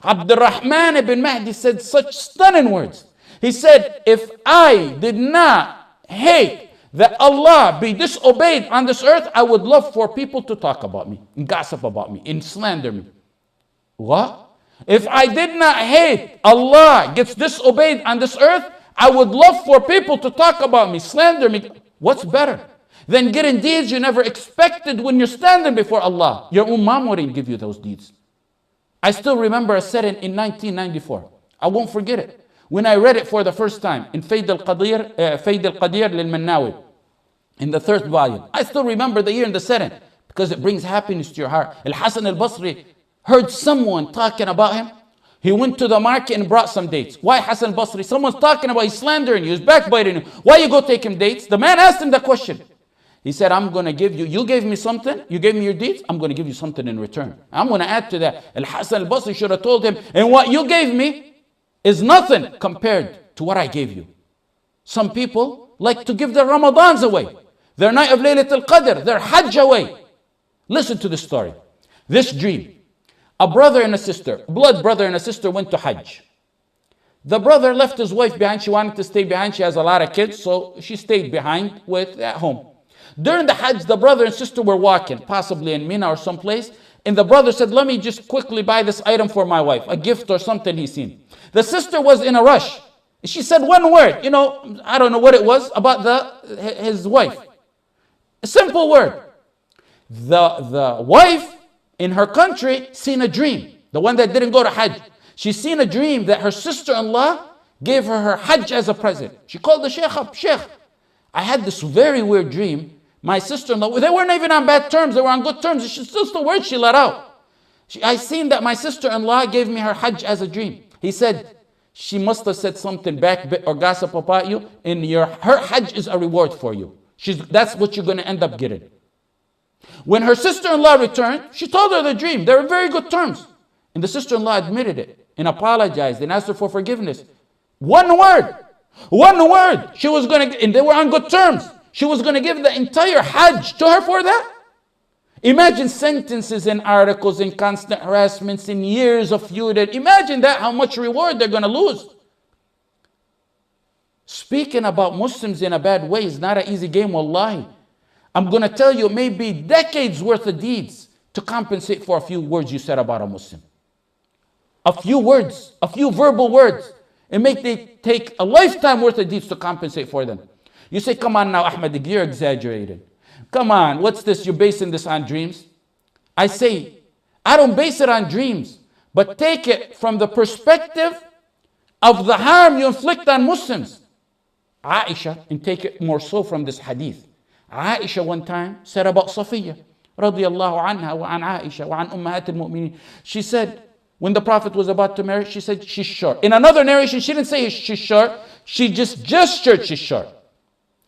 Abdurrahman ibn Mahdi said such stunning words. He said, if I did not hate that Allah be disobeyed on this earth, I would love for people to talk about me, and gossip about me, and slander me. What? If I did not hate Allah gets disobeyed on this earth, I would love for people to talk about me, slander me. What's better than getting deeds you never expected when you're standing before Allah? Your own mom wouldn't give you those deeds. I still remember a setting in 1994. I won't forget it. When I read it for the first time in Fayd al-Qadir lil-Mannawi, in the 3rd volume. I still remember the year and the setting because it brings happiness to your heart. Al-Hasan al-Basri heard someone talking about him. He went to the market and brought some dates. Why Hasan al-Basri? Someone's talking about, he's slandering you, he's backbiting you. Why you go take him dates? The man asked him the question. He said, I'm going to give you, you gave me something, you gave me your deeds, I'm going to give you something in return. I'm going to add to that. Al-Hasan al-Basri should have told him, and what you gave me is nothing compared to what I gave you. Some people like to give their Ramadans away, their night of Laylatul Qadr, their Hajj away. Listen to this story. This dream. A brother and a sister, blood brother and a sister went to Hajj. The brother left his wife behind. She wanted to stay behind. She has a lot of kids, so she stayed behind at home. During the Hajj, the brother and sister were walking, possibly in Mina or someplace, and the brother said, let me just quickly buy this item for my wife, a gift or something he's seen. The sister was in a rush. She said one word, I don't know what it was, about his wife. A simple word. The wife in her country seen a dream. The one that didn't go to Hajj. She seen a dream that her sister-in-law gave her Hajj as a present. She called the sheikh up. Sheikh, I had this very weird dream. My sister-in-law, they weren't even on bad terms. They were on good terms. It's just the word she let out. I seen that my sister-in-law gave me her Hajj as a dream. He said, she must have said something back or gossip about you, and her Hajj is a reward for you. That's what you're going to end up getting. When her sister-in-law returned, she told her the dream. They were in very good terms. And the sister-in-law admitted it and apologized and asked her for forgiveness. One word. She was going to, and they were on good terms. She was going to give the entire Hajj to her for that. Imagine sentences and articles and constant harassments and years of feud. Imagine that, how much reward they're going to lose. Speaking about Muslims in a bad way is not an easy game, wallahi. I'm going to tell you, maybe decades worth of deeds to compensate for a few words you said about a Muslim. A few words, a few verbal words. It may take a lifetime worth of deeds to compensate for them. You say, come on now, Ahmed, you're exaggerating. Come on, what's this? You're basing this on dreams? I say, I don't base it on dreams, but take it from the perspective of the harm you inflict on Muslims. Aisha, and take it more so from this hadith. Aisha one time said about Safiya, radiyallahu anha wa an Aisha wa an ummahat al-mu'minin. She said, when the Prophet was about to marry, she said, she's short. In another narration, she didn't say she's short. She just gestured she's short.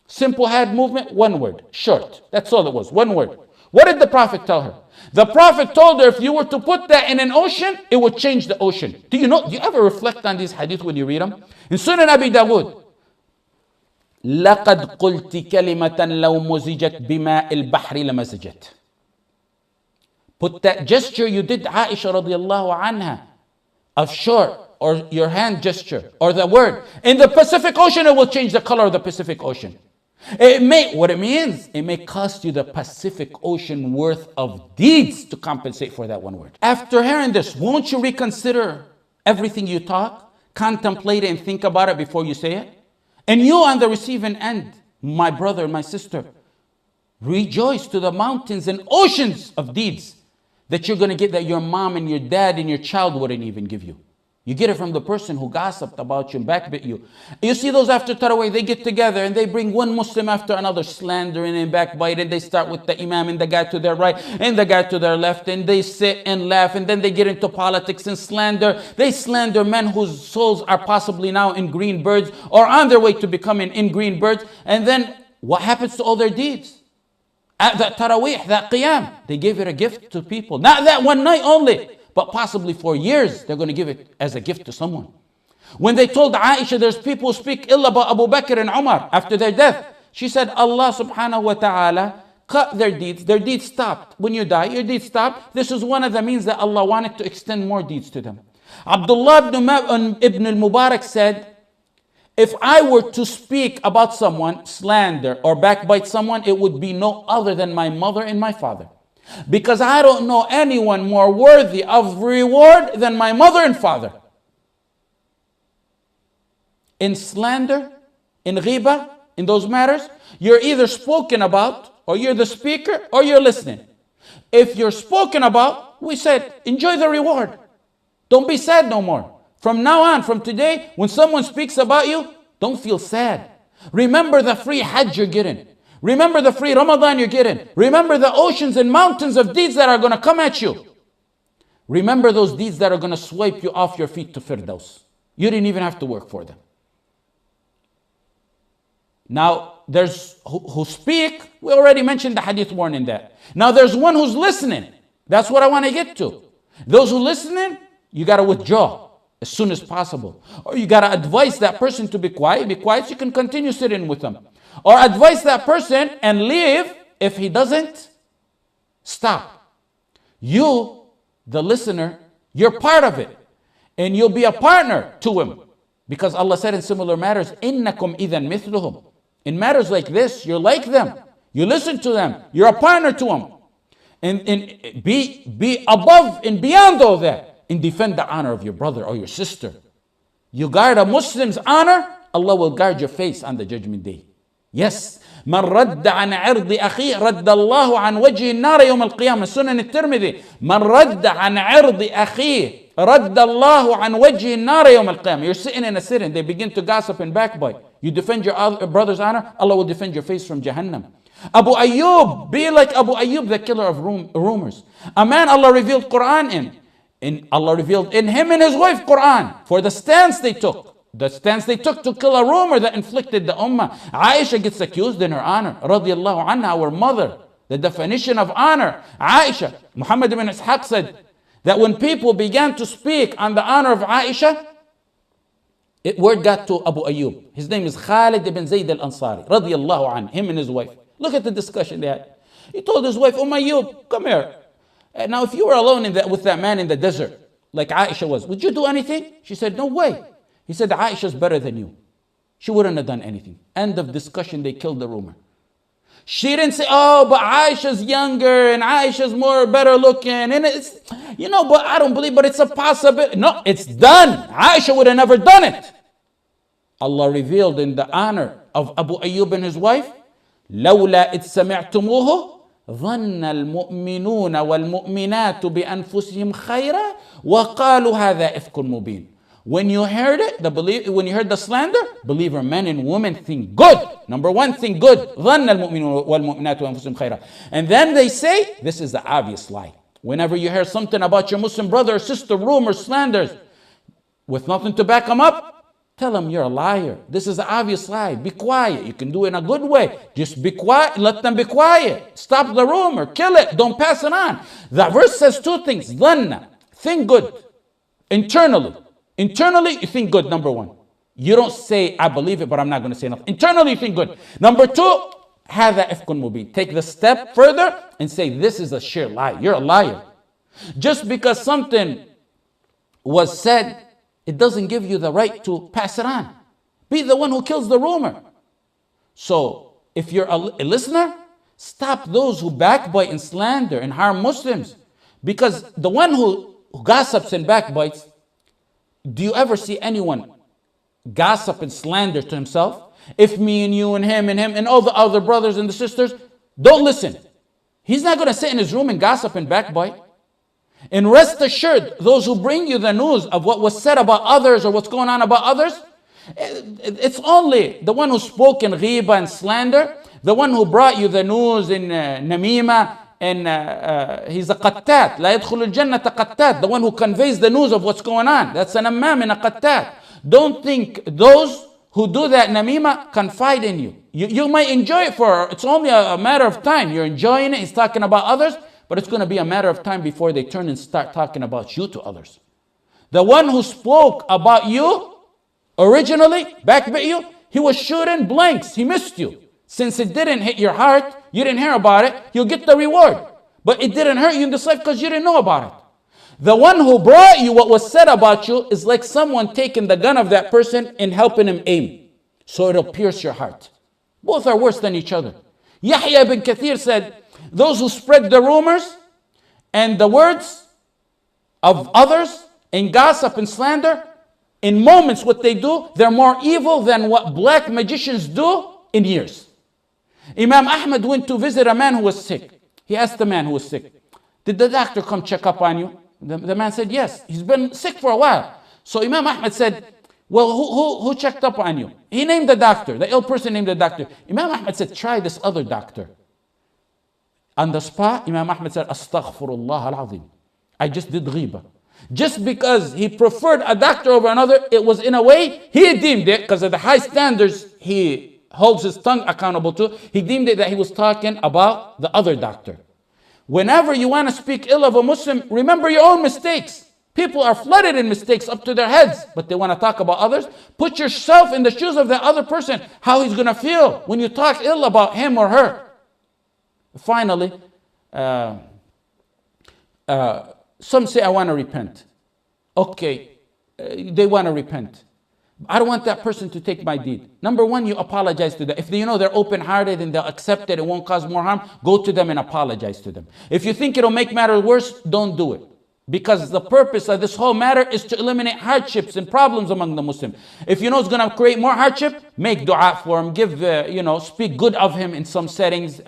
Simple hand movement, one word, short. That's all it was, one word. What did the Prophet tell her? The Prophet told her if you were to put that in an ocean, it would change the ocean. Do you ever reflect on these hadith when you read them? In Sunan Abi Dawud, لَقَدْ قُلْتِ كَلِمَةً لَوْ مُزِجَتْ بِمَاءِ الْبَحْرِ لَمَزَجَتْ. Put that gesture you did, Aisha radiallahu anha, of short, or your hand gesture, or the word, in the Pacific Ocean, it will change the color of the Pacific Ocean. What it means, it may cost you the Pacific Ocean worth of deeds to compensate for that one word. After hearing this, won't you reconsider everything you talk? Contemplate it and think about it before you say it? And you on the receiving end, my brother, my sister, rejoice to the mountains and oceans of deeds that you're going to get that your mom and your dad and your child wouldn't even give you. You get it from the person who gossiped about you and backbit you. You see those after Tarawih, they get together and they bring one Muslim after another, slandering and backbiting. They start with the Imam and the guy to their right and the guy to their left, and they sit and laugh, and then they get into politics and slander. They slander men whose souls are possibly now in green birds or on their way to becoming in green birds. And then what happens to all their deeds? At that Tarawih, that Qiyam, they gave it a gift to people. Not that one night only, but possibly for years, they're going to give it as a gift to someone. When they told Aisha, there's people who speak ill about Abu Bakr and Umar after their death, she said, Allah subhanahu wa ta'ala cut their deeds stopped. When you die, your deeds stop. This is one of the means that Allah wanted to extend more deeds to them. Abdullah ibn al-Mubarak said, if I were to speak about someone, slander or backbite someone, it would be no other than my mother and my father. Because I don't know anyone more worthy of reward than my mother and father. In slander, in ghibah, in those matters, you're either spoken about, or you're the speaker, or you're listening. If you're spoken about, we said, enjoy the reward. Don't be sad no more. From now on, from today, when someone speaks about you, don't feel sad. Remember the free Hajj you're getting. Remember the free Ramadan you're getting. Remember the oceans and mountains of deeds that are going to come at you. Remember those deeds that are going to swipe you off your feet to Firdaus. You didn't even have to work for them. Now, there's who speak. We already mentioned the hadith warning that. Now, there's one who's listening. That's what I want to get to. Those who listening, you got to withdraw as soon as possible. Or you got to advise that person to be quiet. Be quiet so you can continue sitting with them. Or advise that person and leave if he doesn't. Stop. You, the listener, you're part of it. And you'll be a partner to him. Because Allah said in similar matters, إِنَّكُمْ إِذًا مِثْلُهُمْ. In matters like this, you're like them. You listen to them. You're a partner to them. And be above and beyond all that. And defend the honor of your brother or your sister. You guard a Muslim's honor, Allah will guard your face on the judgment day. Yes. من رد عن عرض أخيه رد الله عن وجه النار يوم القيامة. سنن الترمذي. من رد عن عرض أخيه رد الله عن وجه النار يوم القيامة. You're sitting in a sitting. They begin to gossip and backbite. You defend your brother's honor, Allah will defend your face from Jahannam. Abu Ayyub, be like Abu Ayyub, the killer of rumors. A man Allah revealed Quran in. And Allah revealed in him and his wife Quran for the stance they took. The stance they took to kill a rumor that inflicted the ummah. Aisha gets accused in her honor. Radiallahu anha, our mother. The definition of honor. Aisha, Muhammad ibn Ishaq said that when people began to speak on the honor of Aisha, word got to Abu Ayyub. His name is Khalid ibn Zayd al-Ansari. Radiallahu anhu, him and his wife. Look at the discussion they had. He told his wife, Ayyub, come here. Now if you were alone with that man in the desert, like Aisha was, would you do anything? She said, no way. He said, Aisha's better than you. She wouldn't have done anything. End of discussion, they killed the rumor. She didn't say, oh, but Aisha's younger and Aisha's more better looking. And it's, but I don't believe, but it's a possibility. No, it's done. Aisha would have never done it. Allah revealed in the honor of Abu Ayyub and his wife, لولا إذ سمعتموه ظن المؤمنون والمؤمنات بأنفسهم خيرا وقالوا هذا إفك مبين. When you heard it, when you heard the slander, believer men and women think good. Number one, think good. ظن المؤمنون والمؤمنات بأنفسهم خيرا. And then they say, this is the obvious lie. Whenever you hear something about your Muslim brother or sister, rumors, slanders, with nothing to back them up, tell them you're a liar. This is an obvious lie. Be quiet. You can do it in a good way. Just be quiet. Let them be quiet. Stop the rumor. Kill it. Don't pass it on. The verse says two things. Dhanna. Think good. Internally. Internally, you think good, number one. You don't say, I believe it, but I'm not going to say nothing. Internally, you think good. Number two, هذا إفك مبين. Take the step further and say, this is a sheer lie. You're a liar. Just because something was said, it doesn't give you the right to pass it on. Be the one who kills the rumor. So, if you're a listener, stop those who backbite and slander and harm Muslims. Because the one who gossips and backbites, do you ever see anyone gossip and slander to himself? If me and you and him and all the other brothers and the sisters, don't listen. He's not going to sit in his room and gossip and backbite. And rest assured, those who bring you the news of what was said about others or what's going on about others, it's only the one who spoke in ghibah and slander, the one who brought you the news in namima, and he's a qattat. لا يدخل الجنة قتات. The one who conveys the news of what's going on. That's an ammam and a qattat. Don't think those who do that namima confide in you. You might enjoy it it's only a matter of time. You're enjoying it. He's talking about others. But it's going to be a matter of time before they turn and start talking about you to others. The one who spoke about you originally, backbit you, he was shooting blanks. He missed you. Since it didn't hit your heart, you didn't hear about it, you'll get the reward. But it didn't hurt you in this life because you didn't know about it. The one who brought you what was said about you is like someone taking the gun of that person and helping him aim. So it'll pierce your heart. Both are worse than each other. Yahya ibn Kathir said, those who spread the rumors and the words of others and gossip and slander, in moments what they do, they're more evil than what black magicians do in years. Imam Ahmad went to visit a man who was sick. He asked the man who was sick, did the doctor come check up on you? The man said, yes, he's been sick for a while. So Imam Ahmad said, well, who checked up on you? He named the doctor. The ill person named the doctor. Imam Ahmad said, try this other doctor. On the spot, Imam Ahmad said, Astaghfirullah al-Azim. I just did ghiba. Just because he preferred a doctor over another, it was in a way, he deemed it, because of the high standards he holds his tongue accountable to, he deemed it that he was talking about the other doctor. Whenever you want to speak ill of a Muslim, remember your own mistakes. People are flooded in mistakes up to their heads, but they want to talk about others. Put yourself in the shoes of the other person, how he's going to feel when you talk ill about him or her. Finally, some say, I want to repent. Okay, they want to repent. I don't want that person to take my deed. Number one, you apologize to them. If you know they're open-hearted and they'll accept it, it won't cause more harm, go to them and apologize to them. If you think it'll make matters worse, don't do it. Because the purpose of this whole matter is to eliminate hardships and problems among the Muslims. If you know it's going to create more hardship, make dua for him, give, speak good of him in some settings,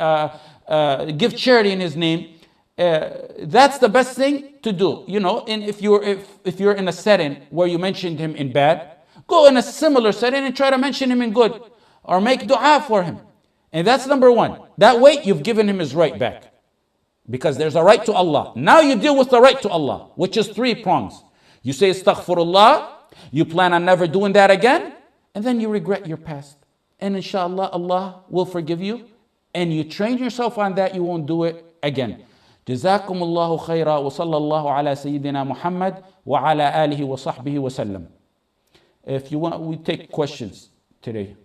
give charity in his name. That's the best thing to do. And if you're in a setting where you mentioned him in bad, go in a similar setting and try to mention him in good, or make dua for him. And that's number one. That way you've given him his right back. Because there's a right to Allah. Now you deal with the right to Allah, which is 3 prongs. You say astaghfirullah, you plan on never doing that again, and then you regret your past. And inshallah, Allah will forgive you, and you train yourself on that, you won't do it again. Jazakumullahu khaira wa sallallahu ala Sayyidina Muhammad wa ala alihi wa sahbihi wa sallam. If you want, we take questions today.